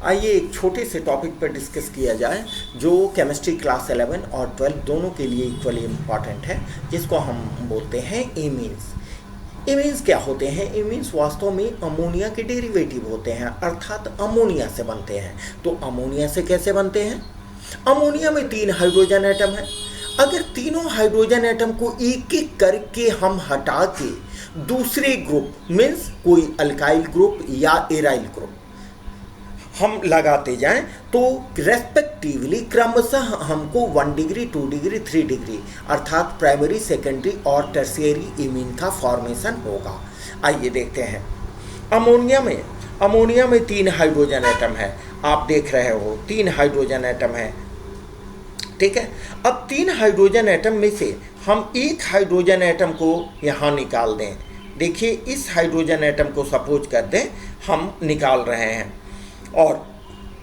आइए एक छोटे से टॉपिक पर डिस्कस किया जाए जो केमिस्ट्री क्लास 11 और 12 दोनों के लिए इक्वली इम्पॉर्टेंट है, जिसको हम बोलते हैं एमीन्स। एमीन्स क्या होते हैं? एमीन्स वास्तव में अमोनिया के डेरिवेटिव होते हैं, अर्थात अमोनिया से बनते हैं। तो अमोनिया से कैसे बनते हैं? अमोनिया में 3 हाइड्रोजन एटम है। अगर तीनों हाइड्रोजन एटम को एक एक करके हम हटा के दूसरे ग्रुप मीन्स कोई अल्काइल ग्रुप या एराइल ग्रुप हम लगाते जाएं तो रेस्पेक्टिवली क्रमशः हमको 1 डिग्री 2 डिग्री 3 डिग्री अर्थात प्राइमरी, सेकेंडरी और टर्शियरी एमीन का फॉर्मेशन होगा। आइए देखते हैं। अमोनिया में 3 हाइड्रोजन एटम है। आप देख रहे हो 3 हाइड्रोजन एटम है, ठीक है। अब 3 हाइड्रोजन एटम में से हम एक हाइड्रोजन एटम को यहाँ निकाल दें। देखिए इस हाइड्रोजन एटम को सपोज कर दें हम निकाल रहे हैं और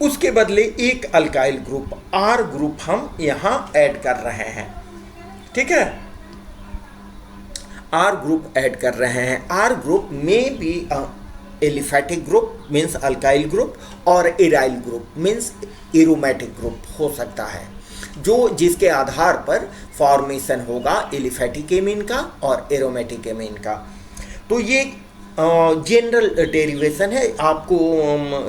उसके बदले एक अल्काइल ग्रुप आर ग्रुप हम यहाँ ऐड कर रहे हैं, ठीक है। आर ग्रुप ऐड कर रहे हैं। आर ग्रुप में भी aliphatic group means alkyl group और aryl group means aromatic group हो सकता है, जो जिसके आधार पर फॉर्मेशन होगा एलिफेटिक एमीन का और एरोमेटिक एमीन का। तो ये जनरल डेरिवेशन है, आपको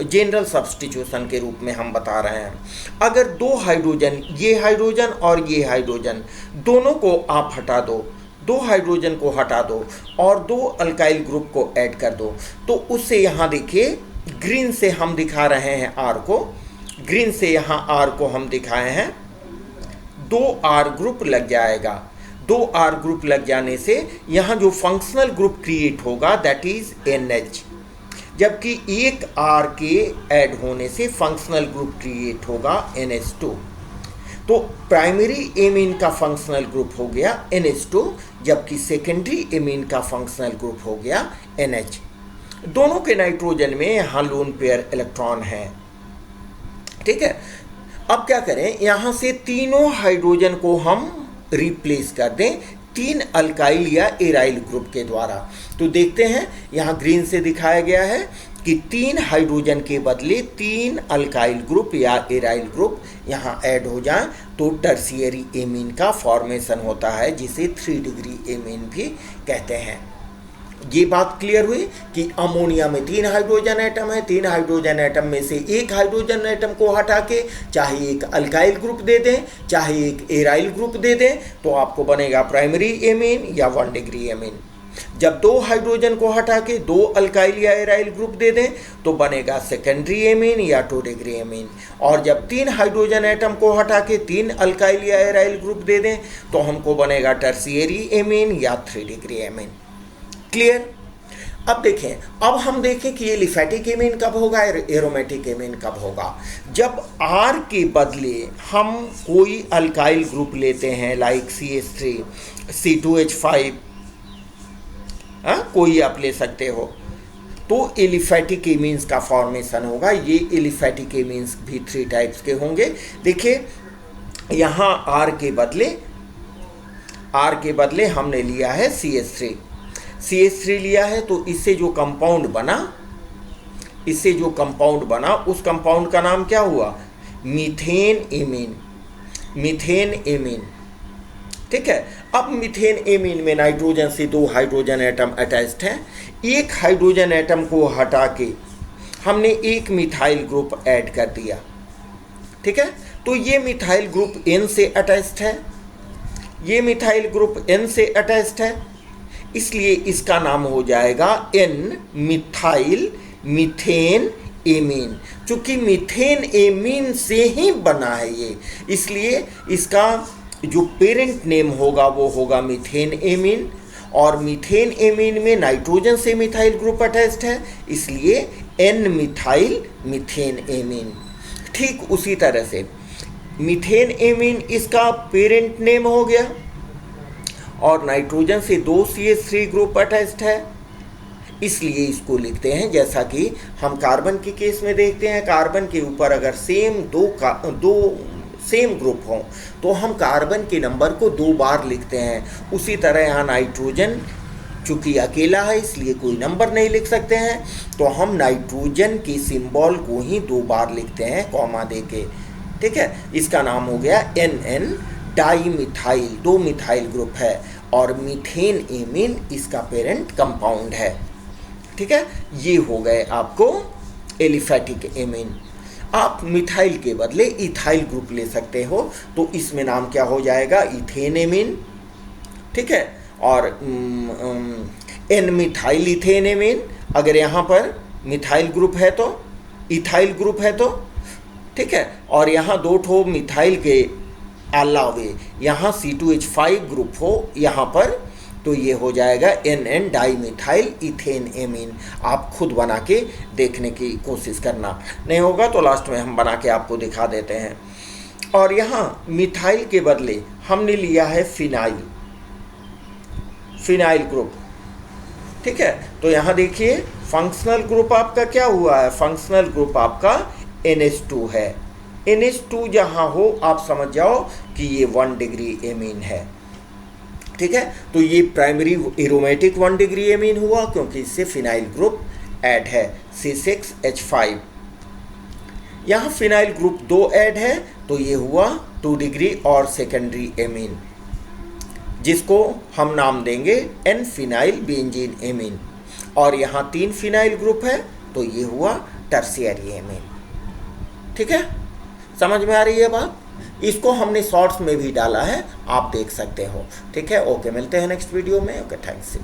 जनरल सब्स्टिट्यूशन के रूप में हम बता रहे हैं। अगर 2 हाइड्रोजन, ये हाइड्रोजन और ये हाइड्रोजन, दोनों को आप हटा दो, 2 हाइड्रोजन को हटा दो और 2 अल्काइल ग्रुप को ऐड कर दो, तो उससे यहाँ देखिए ग्रीन से हम दिखा रहे हैं आर को, ग्रीन से यहाँ आर को हम दिखाए हैं, 2 आर ग्रुप लग जाएगा। 2 आर ग्रुप लग जाने से यहाँ जो फंक्शनल ग्रुप क्रिएट होगा दैट इज NH, जबकि एक आर के ऐड होने से फंक्शनल ग्रुप क्रिएट होगा NH2। तो प्राइमरी एमीन का फंक्शनल ग्रुप हो गया NH2, जबकि सेकेंडरी एमीन का फंक्शनल ग्रुप हो गया NH। दोनों के नाइट्रोजन में यहाँ लोन पेयर इलेक्ट्रॉन है, ठीक है। अब क्या करें, यहाँ से तीनों हाइड्रोजन को हम रिप्लेस कर दें 3 अल्काइल या एराइल ग्रुप के द्वारा। तो देखते हैं यहाँ ग्रीन से दिखाया गया है कि 3 हाइड्रोजन के बदले 3 अल्काइल ग्रुप या एराइल ग्रुप यहाँ ऐड हो जाएं तो टर्शियरी एमीन का फॉर्मेशन होता है, जिसे 3 डिग्री एमीन भी कहते हैं। ये बात क्लियर हुई कि अमोनिया में 3 हाइड्रोजन एटम है। 3 हाइड्रोजन एटम में से एक हाइड्रोजन एटम को हटा के चाहे एक अल्काइल ग्रुप दे दें चाहे एक एराइल ग्रुप दे दें तो आपको बनेगा प्राइमरी एमीन या 1 डिग्री एमीन। जब 2 हाइड्रोजन को हटा के 2 अल्काइल या एराइल ग्रुप दे दें तो बनेगा सेकेंडरी एमीन या 2 डिग्री एमीन। और जब 3 हाइड्रोजन एटम को हटा के 3 अल्काइल या एराइल ग्रुप दे दें तो हमको बनेगा टर्शियरी एमीन या 3 डिग्री एमीन। क्लियर? अब देखें, अब हम देखें कि एलिफेटिक एमीन कब होगा, एरोमेटिक एमीन कब होगा। जब R के बदले हम कोई अल्काइल ग्रुप लेते हैं लाइक CH3, C2H5, कोई आप ले सकते हो, तो एलिफेटिक एमीन्स का फॉर्मेशन होगा। ये एलिफेटिक एमीन्स भी 3 टाइप्स के होंगे। देखिए यहाँ R के बदले हमने लिया है CH3 लिया है, तो इससे जो कंपाउंड बना उस कंपाउंड का नाम क्या हुआ? मीथेन एमीन, ठीक है। अब मीथेन एमीन में नाइट्रोजन से 2 हाइड्रोजन एटम अटैच्ड हैं। एक हाइड्रोजन एटम को हटा के हमने एक मिथाइल ग्रुप ऐड कर दिया, ठीक है। तो ये मिथाइल ग्रुप N से अटैच्ड है, ये मिथाइल ग्रुप N से अटैच्ड है, इसलिए इसका नाम हो जाएगा N मिथाइल मीथेन एमीन। चूंकि मीथेन एमीन से ही बना है ये, इसलिए इसका जो पेरेंट नेम होगा वो होगा मीथेन एमीन। और मीथेन एमीन में नाइट्रोजन से मिथाइल ग्रुप अटैच्ड है, इसलिए N मिथाइल मीथेन एमीन। ठीक उसी तरह से मीथेन एमीन इसका पेरेंट नेम हो गया और नाइट्रोजन से 2 CH3 ग्रुप अटैच्ड है, इसलिए इसको लिखते हैं जैसा कि हम कार्बन के केस में देखते हैं। कार्बन के ऊपर अगर दो सेम ग्रुप हों तो हम कार्बन के नंबर को 2 बार लिखते हैं। उसी तरह यहाँ नाइट्रोजन चूंकि अकेला है इसलिए कोई नंबर नहीं लिख सकते हैं, तो हम नाइट्रोजन के सिंबल को ही 2 बार लिखते हैं कॉमा दे के। ठीक है, इसका नाम हो गया NN डाईमिथाइल, 2 मिथाइल ग्रुप है, और मीथेन एमीन इसका पेरेंट कंपाउंड है। ठीक है, ये हो गए आपको एलिफैटिक एमीन। आप मिथाइल के बदले इथाइल ग्रुप ले सकते हो, तो इसमें नाम क्या हो जाएगा, इथेन एमीन। ठीक है, और एन मिथाइल इथेन एमीन, अगर यहाँ पर मिथाइल ग्रुप है तो, इथाइल ग्रुप है तो। ठीक है, और यहाँ 2 ठो मिथाइल के अलावे यहाँ C2H5 ग्रुप हो यहाँ पर, तो ये हो जाएगा NN डाईमिथाइल इथेन एमीन। आप खुद बना के देखने की कोशिश करना, नहीं होगा तो लास्ट में हम बना के आपको दिखा देते हैं। और यहाँ मिथाइल के बदले हमने लिया है फिनाइल, फिनाइल ग्रुप। ठीक है, तो यहाँ देखिए फंक्शनल ग्रुप आपका क्या हुआ है, फंक्शनल ग्रुप आपका NH2 है। NH2 जहाँ हो आप समझ जाओ कि ये 1 डिग्री एमीन है। ठीक है, तो ये प्राइमरी एरोमेटिक 1 डिग्री एमीन हुआ क्योंकि इससे फिनाइल ग्रुप ऐड है C6H5। यहाँ फिनाइल ग्रुप 2 ऐड है तो ये हुआ 2 डिग्री और सेकेंडरी एमीन, जिसको हम नाम देंगे N फिनाइल बेंजीन एमीन। और यहाँ 3 फिनाइल ग्रुप है तो ये हुआ टर्शियरी एमीन। ठीक है, समझ में आ रही है बात। इसको हमने शॉर्ट्स में भी डाला है, आप देख सकते हो। ठीक है, ओके, मिलते हैं नेक्स्ट वीडियो में। Okay, thanks.